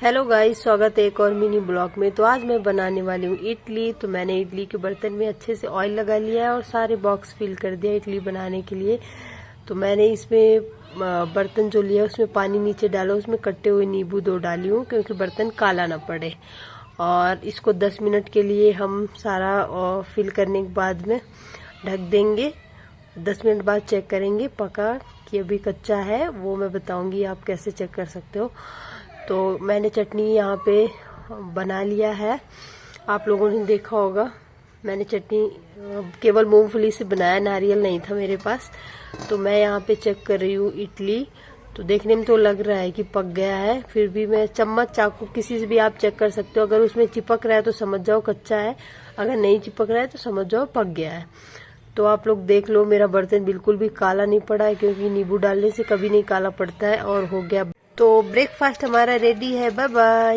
Hello guys, स्वागत है एक और मिनी ब्लॉग में। तो आज मैं बनाने वाली हूँ इडली। तो मैंने इडली के बर्तन में अच्छे से ऑयल लगा लिया है और सारे बॉक्स फिल कर दिया इडली बनाने के लिए। तो मैंने इसमें बर्तन जो लिया उसमें पानी नीचे डाला, उसमें कटे हुए नींबू 2 डाली हूँ क्योंकि बर्तन काला ना पड़े। और इसको 10 मिनट के लिए हम सारा फिल करने के बाद में ढक देंगे। 10 मिनट बाद चेक करेंगे पका कि अभी कच्चा है, वो मैं बताऊंगी आप कैसे चेक कर सकते हो। तो मैंने चटनी यहाँ पे बना लिया है, आप लोगों ने देखा होगा। मैंने चटनी केवल मूंगफली से बनाया, नारियल नहीं था मेरे पास। तो मैं यहाँ पे चेक कर रही हूँ इडली। तो देखने में तो लग रहा है कि पक गया है, फिर भी मैं चम्मच चाकू किसी से भी आप चेक कर सकते हो। अगर उसमें चिपक रहा है तो समझ जाओ कच्चा है, अगर नहीं चिपक रहा है तो समझ जाओ पक गया है। तो आप लोग देख लो, मेरा बर्तन बिल्कुल भी काला नहीं पड़ा है क्योंकि नींबू डालने से कभी नहीं काला पड़ता है। और हो गया। तो ब्रेकफास्ट हमारा रेडी है। Bye bye.